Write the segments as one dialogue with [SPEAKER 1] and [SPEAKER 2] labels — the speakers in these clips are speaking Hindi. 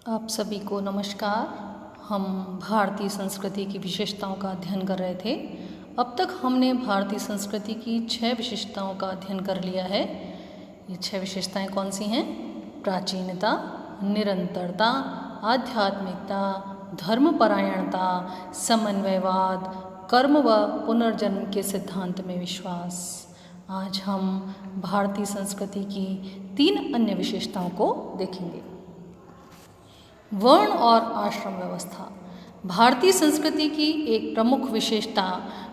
[SPEAKER 1] आप सभी को नमस्कार। हम भारतीय संस्कृति की विशेषताओं का अध्ययन कर रहे थे। अब तक हमने भारतीय संस्कृति की 6 विशेषताओं का अध्ययन कर लिया है। ये 6 विशेषताएं कौन सी हैं? प्राचीनता, निरंतरता, आध्यात्मिकता, धर्मपरायणता, समन्वयवाद, कर्म व पुनर्जन्म के सिद्धांत में विश्वास। आज हम भारतीय संस्कृति की 3 अन्य विशेषताओं को देखेंगे। वर्ण और आश्रम व्यवस्था। भारतीय संस्कृति की एक प्रमुख विशेषता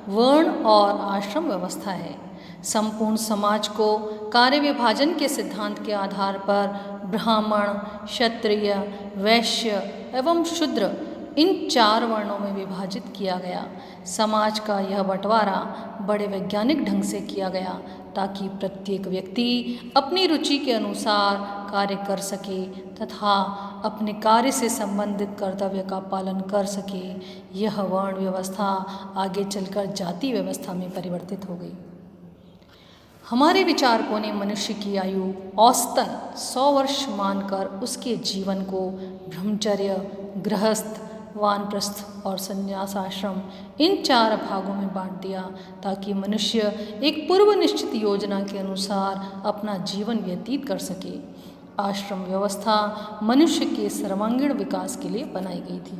[SPEAKER 1] वर्ण और आश्रम व्यवस्था है। संपूर्ण समाज को कार्य विभाजन के सिद्धांत के आधार पर ब्राह्मण, क्षत्रिय, वैश्य एवं शूद्र इन 4 वर्णों में विभाजित किया गया। समाज का यह बंटवारा बड़े वैज्ञानिक ढंग से किया गया ताकि प्रत्येक व्यक्ति अपनी रुचि के अनुसार कार्य कर सके तथा अपने कार्य से संबंधित कर्तव्य का पालन कर सके। यह वर्ण व्यवस्था आगे चलकर जाति व्यवस्था में परिवर्तित हो गई। हमारे विचारकों ने मनुष्य की आयु औसतन 100 वर्ष मानकर उसके जीवन को ब्रह्मचर्य, गृहस्थ, वानप्रस्थ और संन्यास आश्रम इन 4 भागों में बांट दिया ताकि मनुष्य एक पूर्व निश्चित योजना के अनुसार अपना जीवन व्यतीत कर सके। आश्रम व्यवस्था मनुष्य के सर्वांगीण विकास के लिए बनाई गई थी।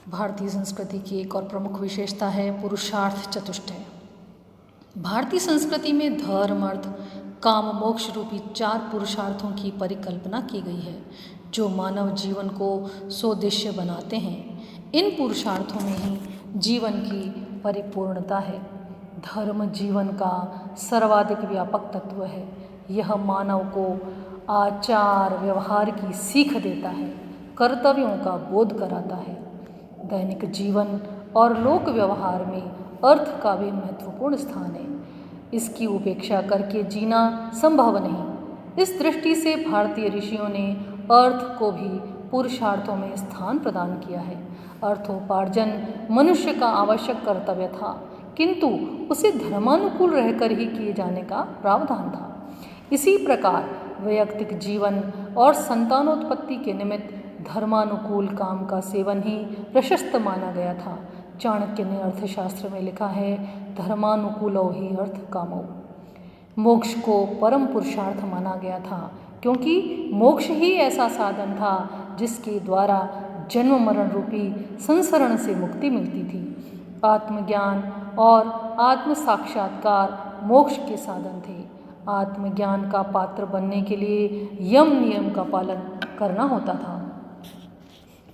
[SPEAKER 1] भारतीय संस्कृति की एक और प्रमुख विशेषता है पुरुषार्थ चतुष्टय। भारतीय संस्कृति में धर्म, अर्थ, काम, मोक्ष रूपी 4 पुरुषार्थों की परिकल्पना की गई है जो मानव जीवन को सोद्देश्य बनाते हैं। इन पुरुषार्थों में ही जीवन की परिपूर्णता है। धर्म जीवन का सर्वाधिक व्यापक तत्व है। यह मानव को आचार व्यवहार की सीख देता है, कर्तव्यों का बोध कराता है। दैनिक जीवन और लोक व्यवहार में अर्थ का भी महत्वपूर्ण स्थान है। इसकी उपेक्षा करके जीना संभव नहीं। इस दृष्टि से भारतीय ऋषियों ने अर्थ को भी पुरुषार्थों में स्थान प्रदान किया है। अर्थोपार्जन मनुष्य का आवश्यक कर्तव्य था, किंतु उसे धर्मानुकूल रहकर ही किए जाने का प्रावधान था। इसी प्रकार वैयक्तिक जीवन और संतानोत्पत्ति के निमित्त धर्मानुकूल काम का सेवन ही प्रशस्त माना गया था। चाणक्य ने अर्थशास्त्र में लिखा है, धर्मानुकूलो ही अर्थ कामो। मोक्ष को परम पुरुषार्थ माना गया था क्योंकि मोक्ष ही ऐसा साधन था जिसके द्वारा जन्म मरण रूपी संसरण से मुक्ति मिलती थी। आत्मज्ञान और आत्म साक्षात्कार मोक्ष के साधन थे। आत्मज्ञान का पात्र बनने के लिए यम नियम का पालन करना होता था।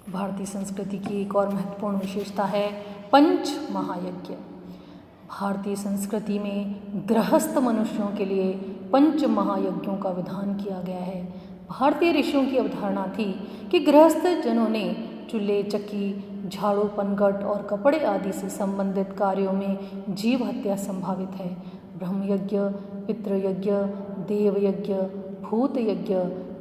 [SPEAKER 1] भारतीय संस्कृति की एक और महत्वपूर्ण विशेषता है पंच महायज्ञ। भारतीय संस्कृति में गृहस्थ मनुष्यों के लिए 5 महायज्ञों का विधान किया गया है। भारतीय ऋषियों की अवधारणा थी कि गृहस्थ जनों ने चूल्हे, चक्की, झाड़ू, पनघट और कपड़े आदि से संबंधित कार्यों में जीव हत्या संभावित है। ब्रह्मयज्ञ, पितृयज्ञ, देवयज्ञ, भूत यज्ञ,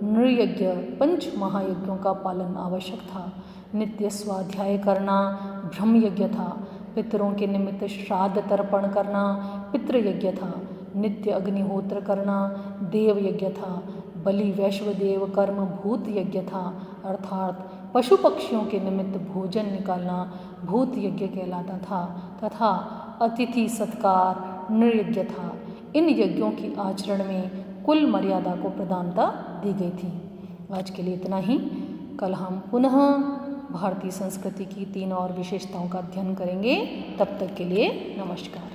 [SPEAKER 1] नृयज्ञ 5 महायज्ञों का पालन आवश्यक था। नित्य स्वाध्याय करना ब्रह्मयज्ञ था। पितरों के निमित्त श्राद्ध तर्पण करना पितृयज्ञ था। नित्य अग्निहोत्र करना देव यज्ञ था। बलि वैश्वदेव कर्म भूत यज्ञ था, अर्थात पशु पक्षियों के निमित्त भोजन निकालना भूत यज्ञ कहलाता था तथा अतिथि सत्कार नृयज्ञ था। इन यज्ञों की आचरण में कुल मर्यादा को प्रधानता दी गई थी। आज के लिए इतना ही। कल हम पुनः भारतीय संस्कृति की 3 और विशेषताओं का अध्ययन करेंगे। तब तक के लिए नमस्कार।